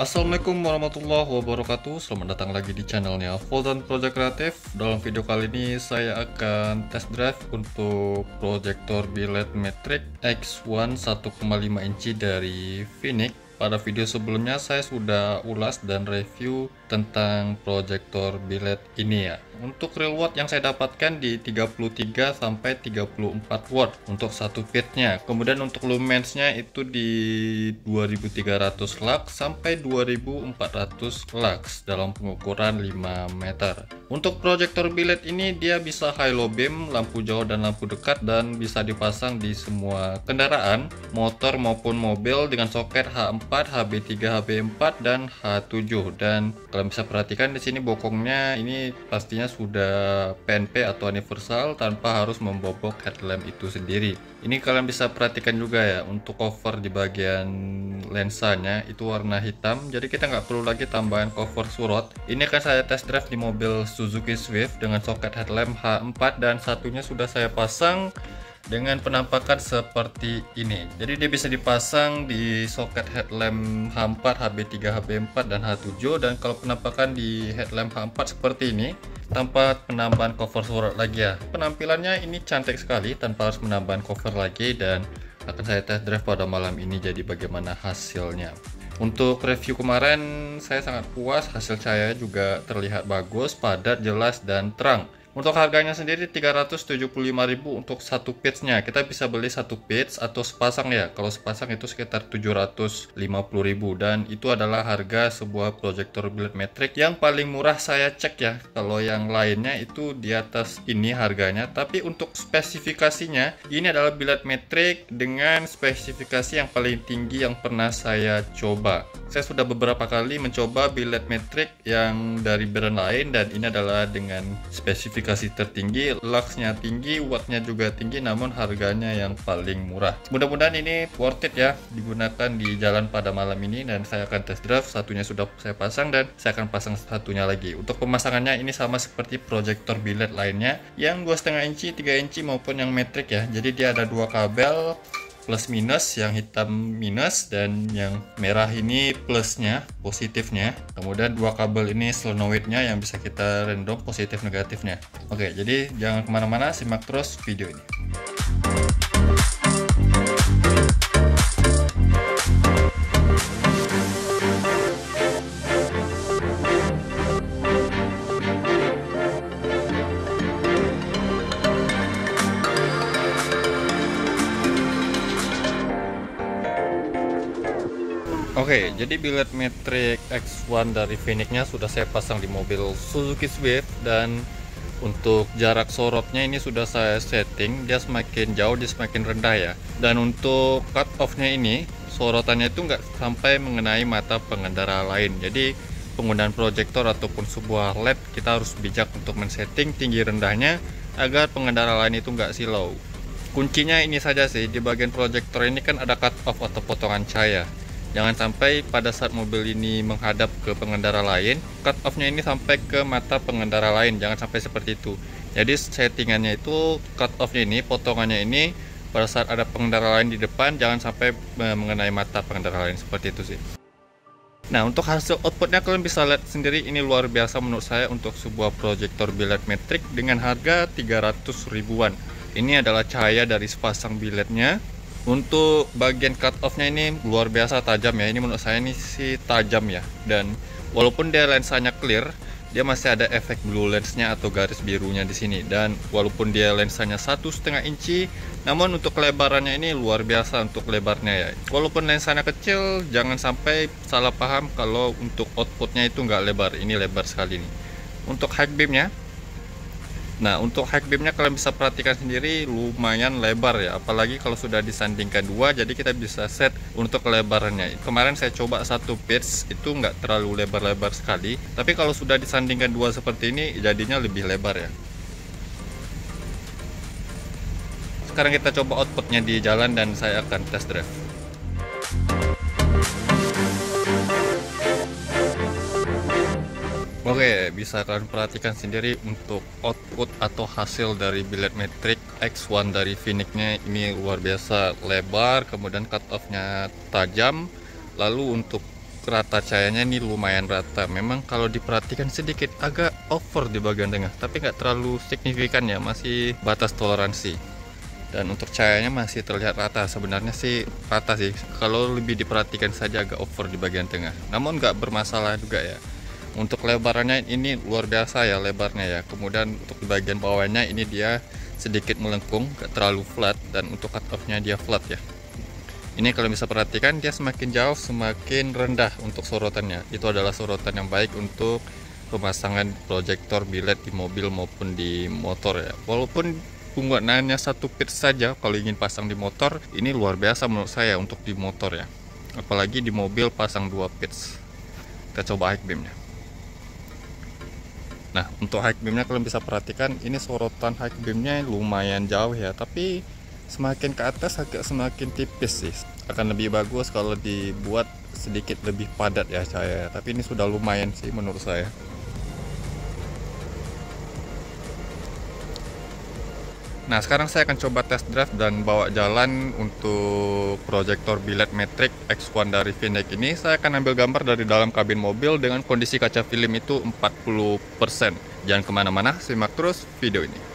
Assalamualaikum warahmatullahi wabarakatuh. Selamat datang lagi di channelnya Fauzan Project Kreatif. Dalam video kali ini saya akan test drive untuk proyektor biled Matrix X1 1,5 inci dari Phoenix. Pada video sebelumnya saya sudah ulas dan review tentang proyektor biled ini ya. Untuk real watt yang saya dapatkan di 33 sampai 34 watt untuk satu pitnya. Kemudian untuk lumensnya itu di 2300 lux sampai 2400 lux dalam pengukuran 5 meter. Untuk proyektor biled ini dia bisa high low beam, lampu jauh dan lampu dekat, dan bisa dipasang di semua kendaraan, motor maupun mobil dengan soket H4, HB3, HB4 dan H7. Dan kalian bisa perhatikan di sini bokongnya ini pastinya sudah PNP atau universal tanpa harus membobok headlamp itu sendiri. Ini kalian bisa perhatikan juga ya, untuk cover di bagian lensanya itu warna hitam, jadi kita nggak perlu lagi tambahan cover surut. Ini kan saya test drive di mobil Suzuki Swift dengan soket headlamp H4 dan satunya sudah saya pasang dengan penampakan seperti ini. Jadi dia bisa dipasang di soket headlamp H4, HB3, HB4 dan H7. Dan kalau penampakan di headlamp H4 seperti ini tanpa penambahan cover surat lagi ya. Penampilannya ini cantik sekali tanpa harus menambahkan cover lagi, dan akan saya test drive pada malam ini. Jadi bagaimana hasilnya? Untuk review kemarin saya sangat puas, hasil saya juga terlihat bagus, padat, jelas dan terang. Untuk harganya sendiri 375.000 untuk satu piece-nya. Kita bisa beli satu piece atau sepasang ya. Kalau sepasang itu sekitar 750.000, dan itu adalah harga sebuah proyektor biled Matrix yang paling murah saya cek ya. Kalau yang lainnya itu di atas ini harganya, tapi untuk spesifikasinya ini adalah biled Matrix dengan spesifikasi yang paling tinggi yang pernah saya coba. Saya sudah beberapa kali mencoba biled Matrix yang dari brand lain, dan ini adalah dengan spesifikasi tertinggi, luxnya tinggi, wattnya juga tinggi, namun harganya yang paling murah. Mudah-mudahan ini worth it ya digunakan di jalan pada malam ini, dan saya akan test drive. Satunya sudah saya pasang dan saya akan pasang satunya lagi. Untuk pemasangannya ini sama seperti proyektor biled lainnya yang 2,5 inci, 3 inci maupun yang Matrix ya. Jadi dia ada dua kabel plus minus, yang hitam minus dan yang merah ini plusnya, positifnya. Kemudian dua kabel ini solenoidnya yang bisa kita random positif negatifnya. Oke, jadi jangan kemana-mana, simak terus video ini. Oke, jadi biled Matrix X1 dari Phoenix-nya sudah saya pasang di mobil Suzuki Swift, dan untuk jarak sorotnya ini sudah saya setting, dia semakin jauh dia semakin rendah ya. Dan untuk cut off-nya ini sorotannya itu nggak sampai mengenai mata pengendara lain. Jadi penggunaan proyektor ataupun sebuah LED kita harus bijak untuk men-setting tinggi rendahnya agar pengendara lain itu nggak silau. Kuncinya ini saja sih, di bagian proyektor ini kan ada cut off atau potongan cahaya. Jangan sampai pada saat mobil ini menghadap ke pengendara lain, cut off-nya ini sampai ke mata pengendara lain. Jangan sampai seperti itu. Jadi settingannya itu cut off-nya ini, potongannya ini pada saat ada pengendara lain di depan, jangan sampai mengenai mata pengendara lain, seperti itu sih. Nah, untuk hasil outputnya kalian bisa lihat sendiri, ini luar biasa menurut saya untuk sebuah proyektor biled Matrix dengan harga 300 ribuan. Ini adalah cahaya dari sepasang bilednya. Untuk bagian cut off-nya ini luar biasa tajam ya. Ini menurut saya ini sih tajam ya. Dan walaupun dia lensanya clear, dia masih ada efek blue lens-nya atau garis birunya di sini. Dan walaupun dia lensanya 1,5 inci, namun untuk lebarannya ini luar biasa untuk lebarnya ya. Walaupun lensanya kecil, jangan sampai salah paham kalau untuk outputnya itu nggak lebar. Ini lebar sekali nih. Untuk high beam-nya, nah untuk high beam-nya kalian bisa perhatikan sendiri lumayan lebar ya, apalagi kalau sudah disandingkan dua, jadi kita bisa set untuk kelebarannya. Kemarin saya coba satu pitch itu nggak terlalu lebar-lebar sekali, tapi kalau sudah disandingkan dua seperti ini jadinya lebih lebar ya. Sekarang kita coba outputnya di jalan dan saya akan test drive. Oke, bisa kalian perhatikan sendiri untuk output atau hasil dari biled Matrix X1 dari Phoenix-nya ini luar biasa lebar, kemudian cut off-nya tajam. Lalu untuk rata cahayanya ini lumayan rata. Memang kalau diperhatikan sedikit agak over di bagian tengah, tapi nggak terlalu signifikan ya, masih batas toleransi. Dan untuk cahayanya masih terlihat rata, sebenarnya sih rata sih. Kalau lebih diperhatikan saja agak over di bagian tengah, namun nggak bermasalah juga ya. Untuk lebarannya ini luar biasa ya lebarnya ya. Kemudian untuk di bagian bawahnya ini dia sedikit melengkung, nggak terlalu flat, dan untuk cut off-nya dia flat ya. Ini kalau bisa perhatikan dia semakin jauh semakin rendah untuk sorotannya. Itu adalah sorotan yang baik untuk pemasangan proyektor biled di mobil maupun di motor ya. Walaupun penggunaannya 1 pitch saja, kalau ingin pasang di motor ini luar biasa menurut saya untuk di motor ya. Apalagi di mobil pasang 2 pitch. Kita coba high beamnya. Nah, untuk high beamnya kalian bisa perhatikan ini sorotan high beamnya lumayan jauh ya, tapi semakin ke atas agak semakin tipis sih. Akan lebih bagus kalau dibuat sedikit lebih padat ya cahaya, tapi ini sudah lumayan sih menurut saya. Nah, sekarang saya akan coba test drive dan bawa jalan untuk proyektor biled Matrix X1 dari VNEC ini. Saya akan ambil gambar dari dalam kabin mobil dengan kondisi kaca film itu 40%. Jangan kemana-mana, simak terus video ini.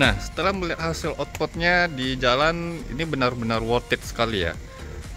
Nah, setelah melihat hasil outputnya di jalan, ini benar-benar worth it sekali ya.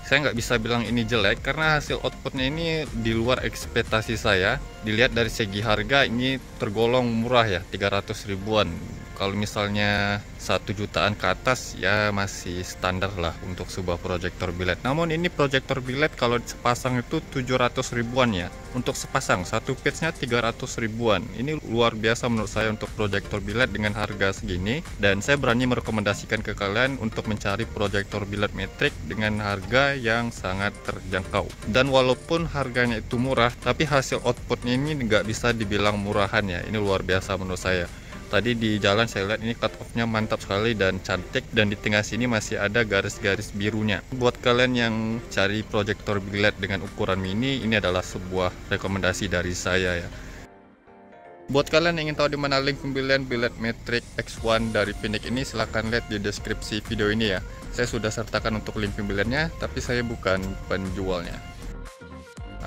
Saya nggak bisa bilang ini jelek karena hasil outputnya ini di luar ekspektasi saya. Dilihat dari segi harga, ini tergolong murah ya, 300 ribuan. Kalau misalnya 1 jutaan ke atas ya masih standar lah untuk sebuah proyektor biled. Namun ini proyektor biled kalau sepasang itu 700 ribuan ya. Untuk sepasang, satu piece-nya 300 ribuan. Ini luar biasa menurut saya untuk proyektor biled dengan harga segini. Dan saya berani merekomendasikan ke kalian untuk mencari proyektor biled metrik dengan harga yang sangat terjangkau. Dan walaupun harganya itu murah, tapi hasil outputnya ini nggak bisa dibilang murahan ya. Ini luar biasa menurut saya. Tadi di jalan saya lihat ini cut off-nya mantap sekali dan cantik, dan di tengah sini masih ada garis-garis birunya. Buat kalian yang cari proyektor biled dengan ukuran mini, ini adalah sebuah rekomendasi dari saya ya. Buat kalian yang ingin tahu di mana link pembelian biled metrik X1 dari Phoenix ini, silahkan lihat di deskripsi video ini ya. Saya sudah sertakan untuk link pembeliannya, tapi saya bukan penjualnya.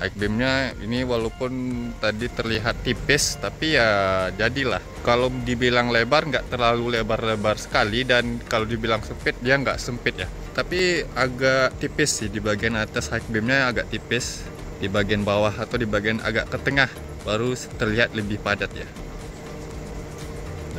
High beamnya ini walaupun tadi terlihat tipis, tapi ya jadilah. Kalau dibilang lebar nggak terlalu lebar-lebar sekali, dan kalau dibilang sempit dia nggak sempit ya. Tapi agak tipis sih di bagian atas, high beamnya agak tipis. Di bagian bawah atau di bagian agak ke tengah baru terlihat lebih padat ya.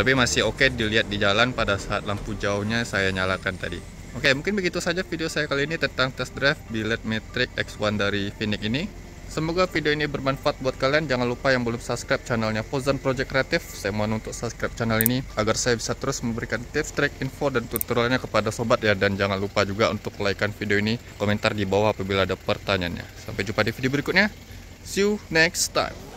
Tapi masih oke dilihat di jalan pada saat lampu jauhnya saya nyalakan tadi. Oke, mungkin begitu saja video saya kali ini tentang test drive biled metrik X1 dari Phoenix ini. Semoga video ini bermanfaat buat kalian. Jangan lupa yang belum subscribe channelnya Fauzan Project Creative, saya mohon untuk subscribe channel ini agar saya bisa terus memberikan tips, trik, info, dan tutorialnya kepada sobat ya. Dan jangan lupa juga untuk like-kan video ini, komentar di bawah apabila ada pertanyaannya. Sampai jumpa di video berikutnya. See you next time.